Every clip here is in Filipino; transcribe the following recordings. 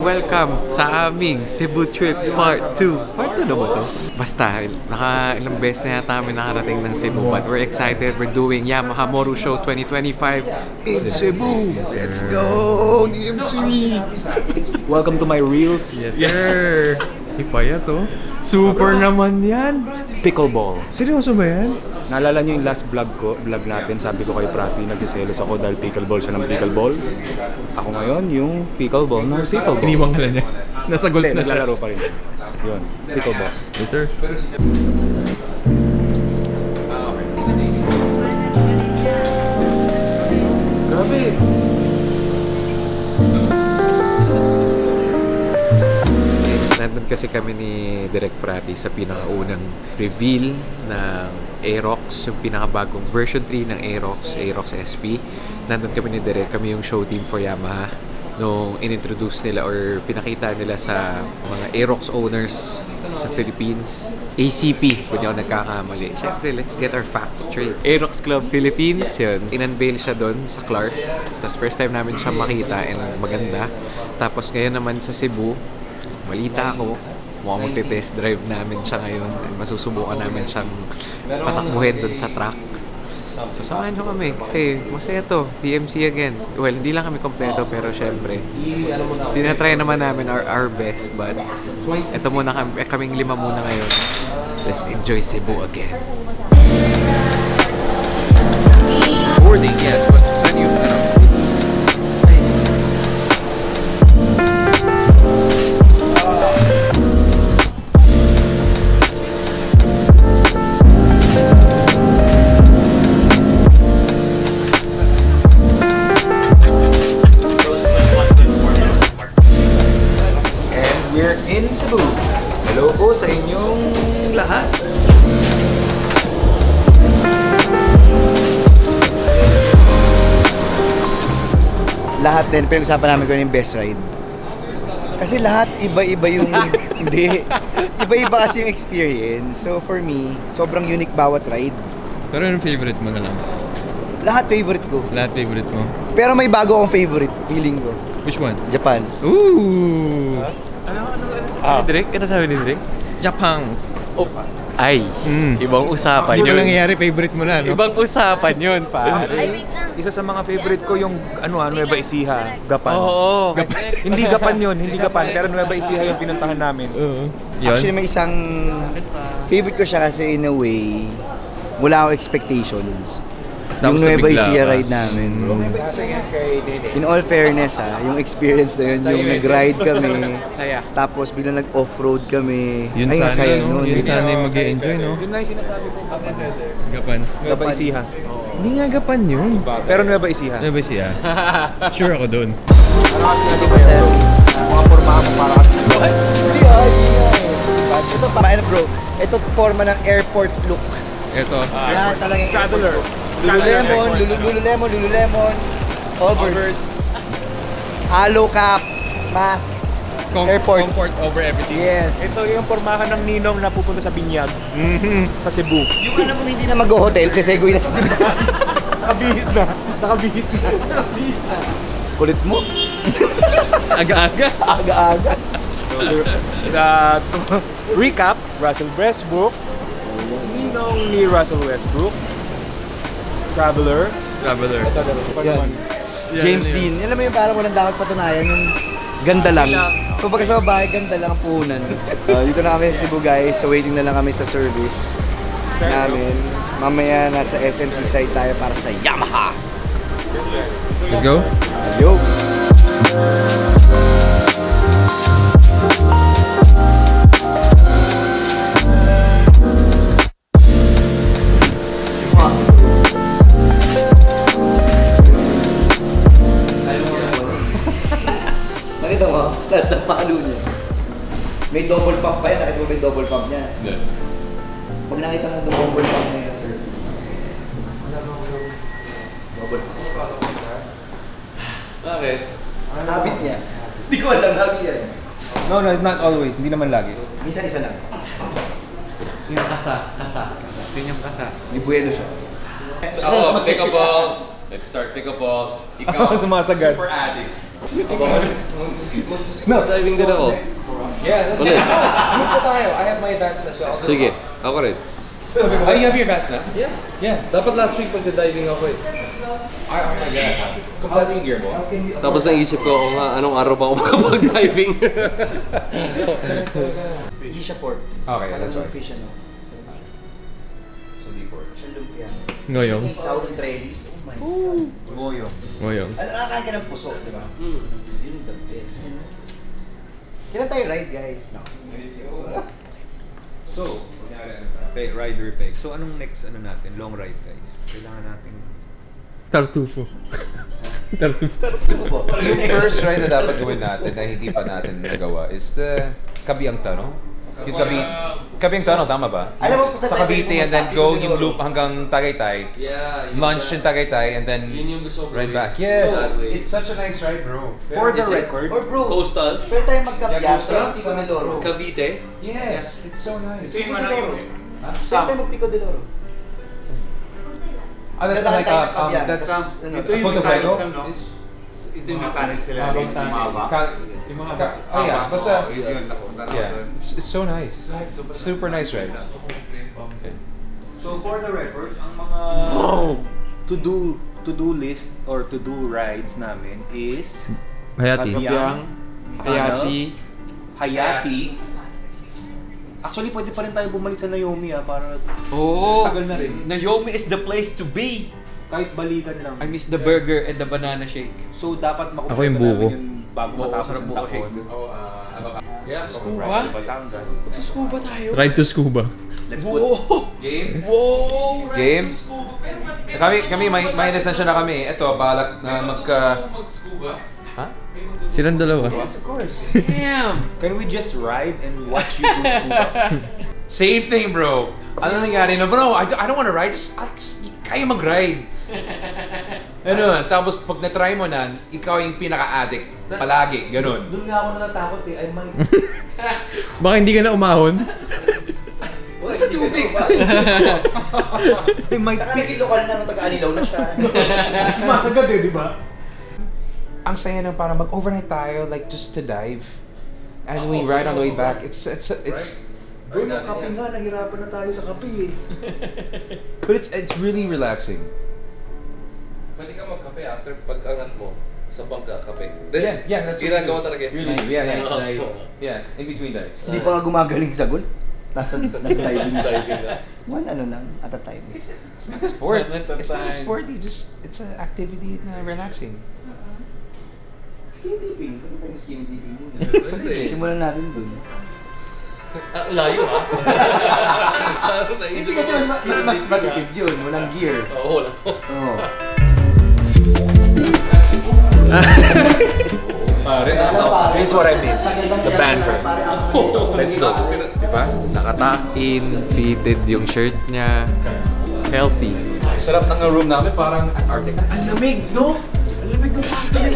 Welcome sa aming Cebu Trip Part 2. Part 2 na ba to? Basta, ilang beses na yata kami nakarating ng Cebu, but we're excited. We're doing Yamaha Moto Show 2025 in Cebu. Let's go, DMC! Welcome to my reels. Yes, sir. Ipaya to. Super naman yan. Pickleball. Seryoso ba yan? Naalala niyo yung last vlog natin, sabi ko kay Prati, nagsiselos ako dahil pickleball siya ng pickleball. Ako ngayon, yung pickleball ng pickleball. Iniwang ka lang niya. Nasagot na siya. Naglalaro pa rin. Yun, pickleball. Yes, sir. Grabe! Nandun kasi kami ni Direk Prati sa pinakaunang reveal ng Aerox, yung pinakabagong version 3 ng Aerox SP. Nandun kami ni Direk, kami yung show team for Yamaha nung inintroduce nila or pinakita nila sa mga Aerox owners sa Philippines. ACP, kung di ako nagkakamali. Siyempre, let's get our facts straight. Aerox Club Philippines, yun. In-unveil siya doon sa Clark. Tapos first time namin siya makita and maganda. Tapos ngayon naman sa Cebu, malita ako, mukhang magte-test drive namin siya ngayon. Masusubukan namin siyang patakbuhin doon sa track. So samahan nyo kami kasi masaya to, DMC again. Well, hindi lang kami kompleto pero syempre tinatry naman namin our best, but eto muna kaming lima muna ngayon. Let's enjoy Cebu again. Boarding, yes, but saan yung In Cebu. Hello po sa inyong lahat. Lahat din, pinag-usapan namin ko yung best ride. Kasi lahat iba-iba yung hindi. Iba-iba kasi yung experience. So for me, sobrang unique bawat ride. Pero yung favorite mo na lang? Lahat favorite ko. Lahat favorite mo? Pero may bago akong favorite, feeling ko. Which one? Japan. Ooh! Ano sabi ni Direk? Ano sabi ni Direk? Japan. Oh, ay, ibang usapan Hindi yun. ba nangyayari favorite mo na, no? Ibang usapan yun, pa. Ay, wait lang. Isa sa mga favorite ko yung Nueva Ecija, Gapan. Oo. Hindi Gapan yun, hindi Gapan, pero Nueva Ecija yung pinuntahan namin. Actually, may isang favorite ko siya kasi in a way, wala akong expectations. Yung Nueva Ecija ride namin. In all fairness yung experience na yun, yung nag-ride kami. Saya. Tapos biglang nag-off-road kami. Yun ay, sana, saya no? nun. Yun sana yung mag-e-enjoy, no? Yun na yung sinasabi ko. Gapan. Nueva Ecija. Hindi nga Gapan yun. Pero Nueva Ecija. Ano ba siya? Sure ako dun. Ano kasi natin ba sir? Mga pormahan mo para kasi. Hindi ito para ano bro, ito forma ng airport look. Ito. Yan talagang Traveler. Lululemon, Allbirds, Halo Cap, Mask, airport. Comfort over everything. Yes. Ito yung pormahan ng ninong na pupunta sa Binyag, sa Cebu. Yung alam mo hindi na mag-hotel, sesegoy na sa Cebu. Nakabihis na. Nakabihis na. Kulit mo. Aga-aga. Aga-aga. To recap, Russell Westbrook, ninong ni Russell Westbrook, Traveler. Yan. James Dean. Alam mo yung parang walang dapat patunayan yung ganda lang. Kung pagka sa babae, ganda lang ang puhunan. Dito na kami sa Cebu guys. So waiting na lang kami sa service namin. Mamaya nasa SMC side tayo para sa Yamaha. Let's go. Yo! Nakita mo? Lahat ng palo niya. May double pump pa yan. Nakita mo may double pump niya? Hindi. Pag nakita mo double pump niya sa service. Double pump. Bakit? Habit niya. Hindi ko alam, lagi yan. No, not always. Hindi naman lagi. Minsan isa lang. Yung kasa. Yun yung kasa. May buwelo siya. Ako, pickleball. Let's start pickleball. Ikaw, Sumasagad. super addict. Diving din ako. Yeah, that's Ulit. Gusto tayo. I have my advance na, so I'll just... Sige, ako rin. Oh, you have your advance na? Yeah. Yeah. Dapat last week magda-diving ako eh. Oh my God. Kompleto yung gear mo? Tapos naisip ko, oo nga, anong araw ba ako makapag-diving? Hindi siya pork. Okay, that's Parang right. fish ano. So, di pork. Siya lumpia. Ngoyong. Isaw ng trellis. Oh my God. Ngoyong. Ngoyong. Nakakain ka ng puso, di ba? Yun the best. Kailan tayo ride, guys? No. So, rider peg. So, anong next natin? Long ride, guys. Kailangan natin... Tartufo. Tartufo. Yung first ride na dapat gawin natin na hindi pa natin nagawa is the Kabiang Tunnel. Yung Kabiang Tunnel, tama ba? Alam mo po sa Cavite and then go yung loop hanggang Tagaytay. Yeah. Lunch in Tagaytay and then Yun yung gusto ko right gawin. back. Yes! Exactly. It's such a nice ride, bro. For the Is it- record, Or bro, Coastal? pwede tayo magkapya. Yeah, coastal. Pero Pico de Loro. Cavite? Yes! It's so nice. Pico de Loro. Pwede tayo mag-Pico de Loro. Oh, that's Dadaan like, tayo magkapya. that's... Sa- ano, Ito yung Punto mechanics, Fuego? no? Ito yung mechanics sila. Yung bumaba. Yung mga... Oh yeah, basta... Yun, napunta na Yeah, doon. it's so nice. Super nice ride. so for the record, ang mga to-do list or to-do rides namin is Hayati. Kabiang, Hayati. Hayati. Actually, pwede pa rin tayo bumalik sa Naomi para Oo! tagal na rin. Naomi is the place to be! Kahit balikan lang. I miss the burger and the banana shake. So dapat Ako yung makumpleto buko. namin yun bago Buko, matapos sarap ang buko taon. shake. Yeah. Scuba? Batangas. Scuba tayo? Ride to scuba. Let's Wow! game. Wow! Game? Kami may lisensya na kami. Ito, balak na Mag-scuba? Ha? Silang dalawa. Yes, of course. Damn! Can we just ride and watch you do scuba? Same thing, bro. Ano nangyari na, bro? I don't wanna ride. Just kaya mag-ride. Ano, tapos pag na-try mo na, ikaw yung pinaka-addict. Palagi, ganun. Doon nga ako natatakot eh. I might. Baka hindi ka na umahon. Huwag sa tubig ba? I might. Saka naging lokal na nung taga-Anilaw na siya. Sumakagad eh, di ba? Ang saya ng para mag-overnight tayo, like just to dive. And we ride on the way back. It's Bro, yung kape nga, nahirapan na tayo sa kape eh. but it's really relaxing. Pwede ka magkape after pag-angat mo sa bangka, kape. Yeah, that's what Ginagawa we do. talaga. Really? Yeah, Oo. yeah, in between dives. Hindi pa nga gumagaling sa gul. Nasa diving. Diving na. One ano lang, at a time. It's not a sport. Not at a It's not a time. sport. It's an activity na relaxing. Skinny dipping. Pwede tayong skinny dipping muna. Pwede. Simulan natin dun. Layo ha? Parang Hindi naisip kasi ko mas matipid yun. Walang gear. Oo, wala. Oo. Here's what I miss. The banter. Let's go. Diba? Nakatuck-in, fitted yung shirt niya. Healthy. Sarap ng room namin, parang Antarctica. Ang lamig, no? Ang lamig ng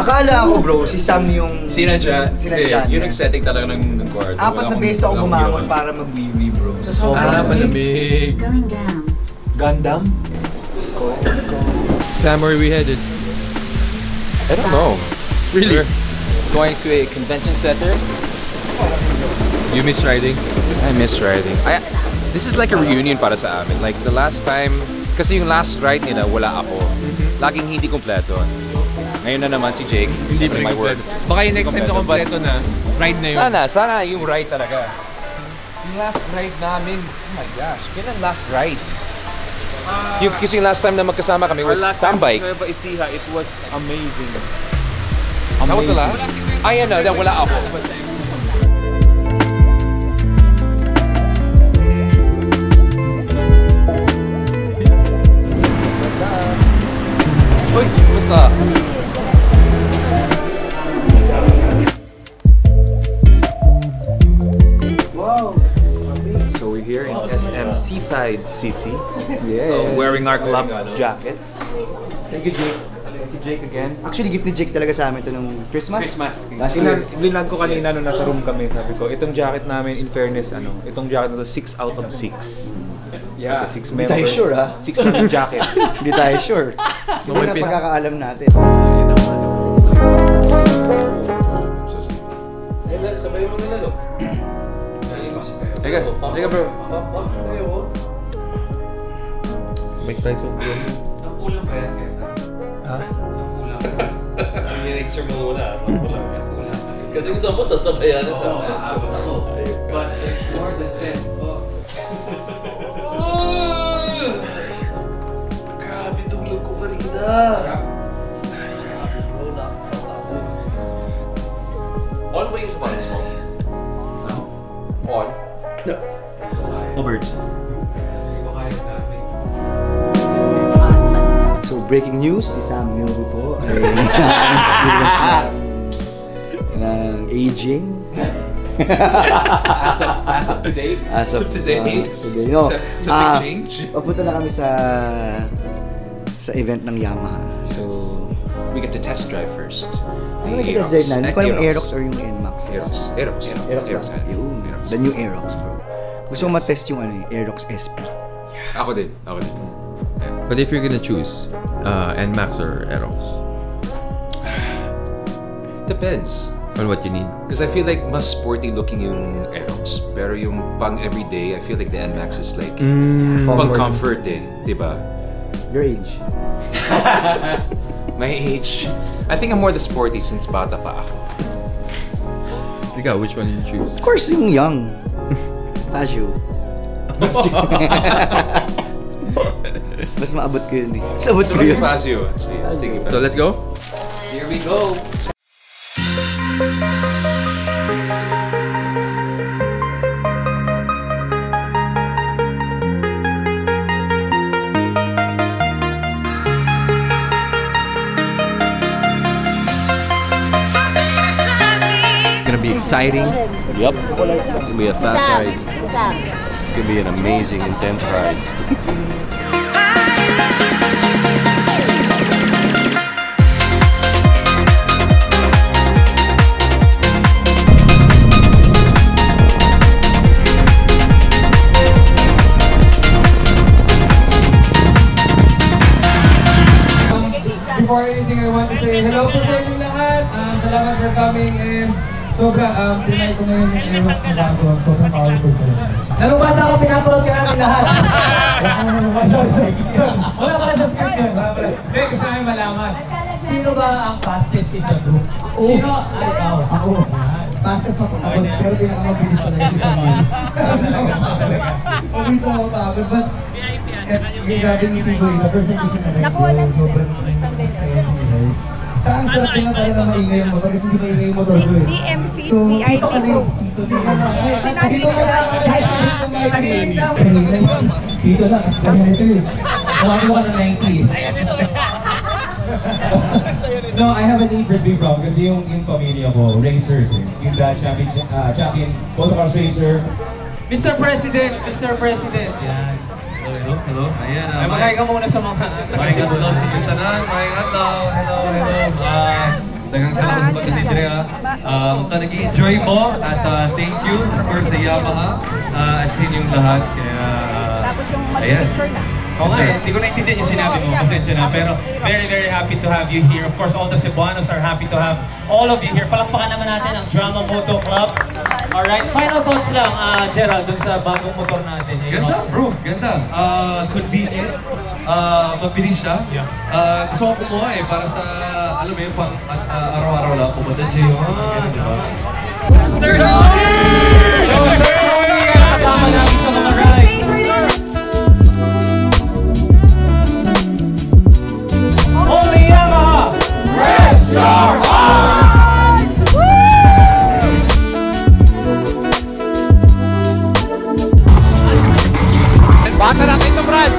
Akala ko bro, si Sam yung... Sinadya. Sinadya Yun niya. ang setting talaga ng kwarto. Apat na beses ako bumangon para mag-wiwi bro. Ah, malamig. Going down. Gundam? Sam, where are we headed? I don't know. Really? Going to a convention center. You miss riding? I miss riding. This is like a reunion para sa amin. Like the last time, kasi yung last ride nila, wala ako. Laging hindi kompleto. Ngayon na naman si Jake. Hindi pa syempre rin my work. kompleto. Baka yung next time na kompleto na, ride na yun. Sana yung ride talaga. Yung last ride namin, oh my gosh, kailan last ride? Kasi yung last time na magkasama kami was tambay. Nueva Ecija, it was amazing. That was the last? Ay, ano, wala ako. Uy, kumusta? Wow! So we're here in SM Seaside City, Yeah. wearing our club jackets. Thank you, Jake. Thank you, Jake, again. Actually, gift ni Jake talaga sa amin ito nung Christmas. Last year. Linag ko kanina nung nasa room kami, sabi ko, itong jacket namin, in fairness, itong jacket na to, 6 out of 6. Yeah. Kasi 6 Hindi members. tayo sure, ha? 6 namin jackets. Hindi tayo sure. Hindi na pagkakaalam natin. Ayun naman. Teka, teka bro. Pop kayo. Mike Tyson po. 10 lang ba yan kesa? Ha? 10 lang. I-lecture mo muna. 10 lang. 10 lang. Kasi gusto mo sasabayan na. Oo, aabot ako. But it's more than 10. Grabe tulog ko kanina. Grabe bro, nakakatawa. On ba yung sapatos mo? No. On? Oh, birds. Hindi ko kaya gamit. So, breaking news, si Sam Milby po ay na-experience ng aging. As of today? As of today. No. It's a big change. Papunta na kami sa event ng Yamaha. So, We get to test drive first. ano yung test drive na? Hindi ko alam yung Aerox or yung NMAX. Aerox. Aerox ba? Yun. The new Aerox, bro. Gusto ko matest yung Aerox SP. Ako din. But if you're gonna choose, NMAX or Aerox? Depends. On what you need. Because I feel like mas sporty looking yung Aerox. Pero yung pang everyday, I feel like the NMAX is like pang comfort di ba? Your age. My age, I think I'm more the sporty since bata pa ako. Ikaw, which one you choose? Of course, yung young. Fazio. Mas maabot ko yun eh. Sabot ko yun. Fazio, actually. Stingy So Fazio. let's go. Here we go. It's gonna be exciting. Yep. It's gonna be a fast ride. It's gonna be an amazing, intense ride. Before anything, I want to say hello po sa inyong lahat. Salamat for coming and sobra, pinay ko na yun yung Aerox na bago. Sobrang powerful ko. Nalong bata ako, pinapalot ka namin lahat. Wala pala sa script yun. Hindi, gusto namin malaman. Sino ba ang fastest in the group? Sino? Ay, ikaw. Ako. Fastest ako. Pero pinakamabilis talaga si Samuel. Mabilis ako mapagod, but yung gagamitin ko yun, the presentation na rin. Nakuha lang sila. Tsaka ang sarap nga pala na maingay yung motor kasi hindi maingay yung motor ko eh. DMC VIP Pro. Sinabi ko dito lang, as kanya nito eh. Tawagin ko na 90. No, I have a need for Steve Brown kasi yung pamilya ko, racers eh. Yung dad champion, motocross racer. Mr. President! Mr. President! Yan. Hello. Ayan. Ay, magkaya ka muna sa mga Maing adlaw sa sintanan, maing adlaw. Hello. Daghang salamat sa pagkatidre ha. Nag-enjoy mo at thank you for sa Yamaha at sa inyong lahat. Kaya, Tapos yung mag-picture na. Oo nga, hindi ko naintindihan yung sinabi mo, pasensya na. Pero very happy to have you here. Of course, all the Cebuanos are happy to have all of you here. Palakpakan naman natin ang Drama Moto Club. Alright, final thoughts lang, Gerald, dun sa bagong motor natin. ganda bro, ganda. Convenient. Mabilis siya. Gusto ko kumuha para sa, alam mo yun, pang araw-araw lang pumunta siya yun. Sir Tony! Yo, Sir Tony! Kasama namin sa mga ride. Only Yamaha! Rest your heart! Bata natin ito, Brad!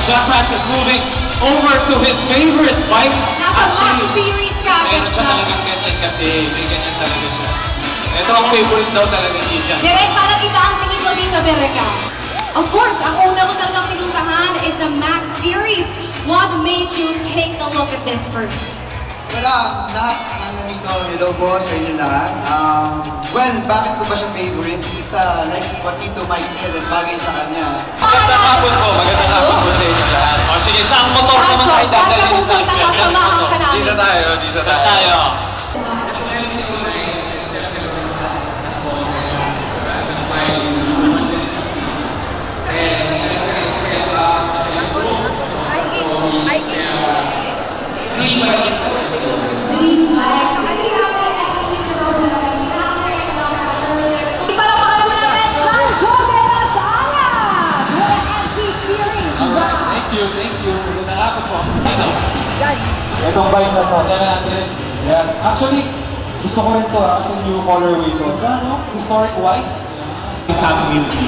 John Prats is moving over to his favorite bike. Nasa Max Series ka, Meron siya talagang ganyan kasi may ganyan talaga siya. Ito ang favorite daw talaga ni John. Direk, parang iba ang tingin mo dito, Direk ka. Of course, ang una ko talagang pinuntahan is the Max Series. What made you take a look at this first? Wala, lahat ng nandito, hello po sa inyo lahat. Well, bakit ko ba siya favorite? It's like what Tito Mike said, at bagay sa kanya. Magandang hapon po sa inyo lahat. O sige, saan motor naman tayo dadalhin sa action? Dito tayo. Thank you. Nakaka po. Itong bike na to. Yan. Actually, gusto ko rin to kasi new colorway to. Historic white. Happy Meal Key.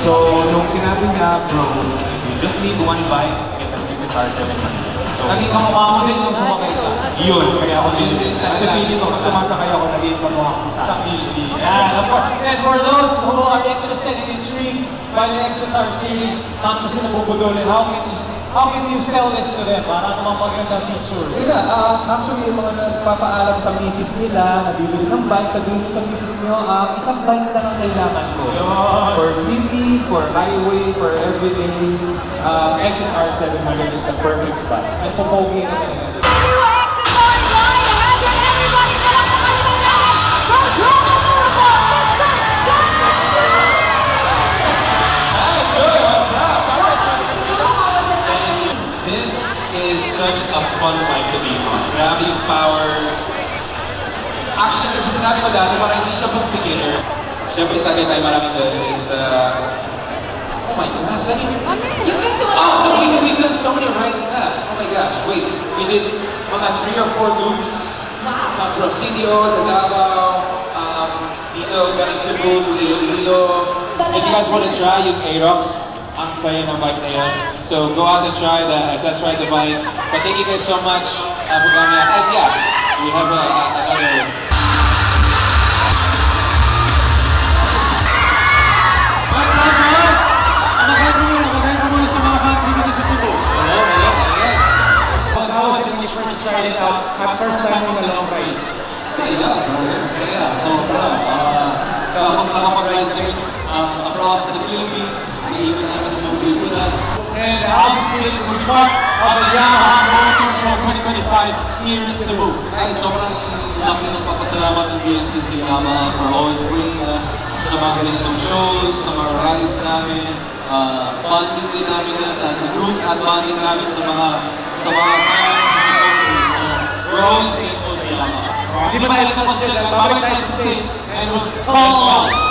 So, nung sinabi niya, bro, you just need one bike and then you can start 700. So, naging kamukha mo din nung sumakay ka. Yun, kaya ako din. Kasi feeling ko, kung sumasakay ako, naging kamukha ko sa Meal Key. Yeah, of course. And for those who are interested and intrigued by the XSR series, not just nabubudolin, how can you sell this to them para naman magandang features? Actually, yung mga nagpapaalam sa misis nila, nabibili ng bike, sabihin sa misis nyo, isang bike lang ang kailangan ko. For city, for highway, for everyday, XSR 700 is the perfect bike. At pupogi na such a fun bike to be on. Gravity power. Actually, kasi sinabi ko dati, parang hindi siya pang beginner. Siyempre, tagay tayo maraming beses. Oh my gosh, we've done so many rides na. Oh my gosh, wait. We did mga 3 or 4 loops. Sa Presidio, Davao, dito, galing Cebu, to Iloilo. If you guys want to try yung Aerox, ang saya ng bike na yun. So go out and try that, test ride the bike. But thank you guys so much for coming out. And yeah, we have another. Maganda muna sa mga fans dito sa Cebu. How was it when you first tried it out? My first time on a long ride. Saya. So, nakapag-ride kami across the Philippines. And how do you feel to be part of the Yamaha Motor Show 2025 here in Cebu? Ay, sobrang laki ng papasalamat ng DNCC Yamaha for always bringing us sa mga ganitong shows, sa mga rides namin, bonding din namin as a group at bonding namin sa mga fans and supporters. So, we're always thankful sa Yamaha. Hindi ba tayo tapos sila? Babalik tayo sa stage and we'll follow on!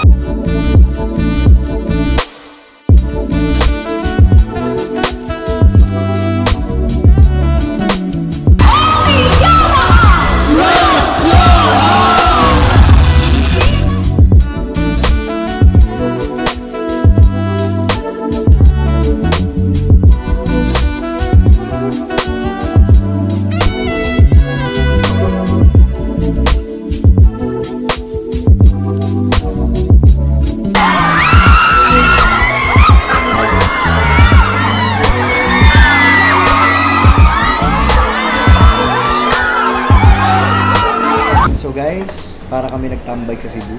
So guys, para kami nagtambay sa Cebu.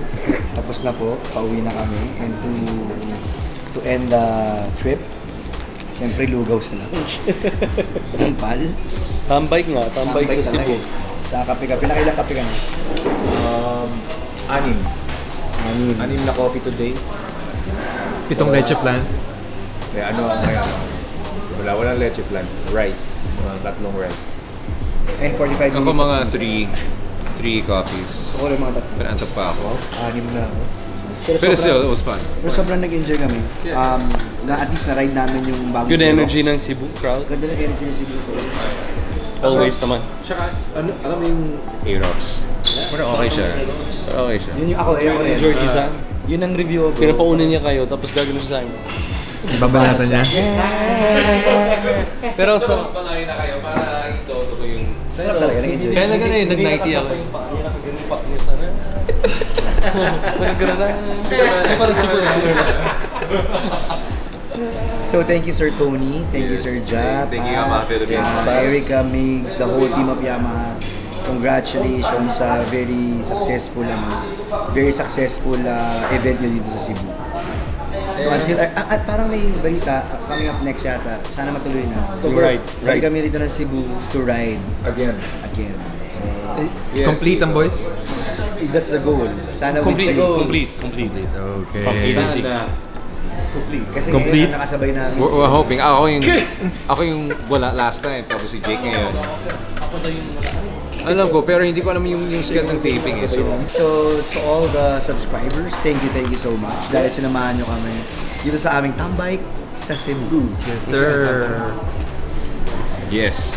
Tapos na po, pauwi na kami. And to end the trip, siyempre lugaw sa lunch. Ang pal. tambay sa Cebu. Sa kape-kape. Nakailang kape ka na? 6 na coffee today. 7 leche plan. Kaya walang leche plan. Rice. Mga 3 rice. And 45 minutes. Ako mga 3 coffees. Ako rin mga 3. Pero antok pa ako. 6 na ako. Pero still, it was fun. Pero sobrang nag-enjoy kami. Na at least na-ride namin yung bagong Good energy ng Cebu crowd. Ganda ng energy ng Cebu crowd. Always naman. Tsaka, alam mo yung Aerox? Pero okay siya. Yun yung ako rin. Enjoy design. Yun ang review ko. Pinapaunin niya kayo, tapos gagawin siya sa akin. Babalatan niya. Pero sa... Bangayin na kayo para ito ko yung... Sarap talaga, nag-enjoy. Kaya lang ganun, nag-nighty ako. Nakagaling pa niya sana. Parang gano'n na. Parang siguro. So thank you Sir Tony, thank you Sir Jap, Thank you, Yamaha Philippines. Erica, Migs, the whole team of Yamaha. Congratulations sa very successful event nyo dito sa Cebu. So until, at parang may balita, coming up next yata, sana matuloy na. To ride. Balik kami rito ng Cebu to ride. Again. So, Complete ang boys? that's the goal. Sana Complete. Okay. From A to Z. Complete. Kasi Complete? ngayon nakasabay namin. We're hoping. Ako yung wala last time, tapos si Jake ngayon. Alam ko, pero hindi ko alam yung schedule ng taping eh. So to all the subscribers, thank you so much. Dahil sinamahan nyo kami dito sa aming tambay sa Cebu. Yes, sir. Yes.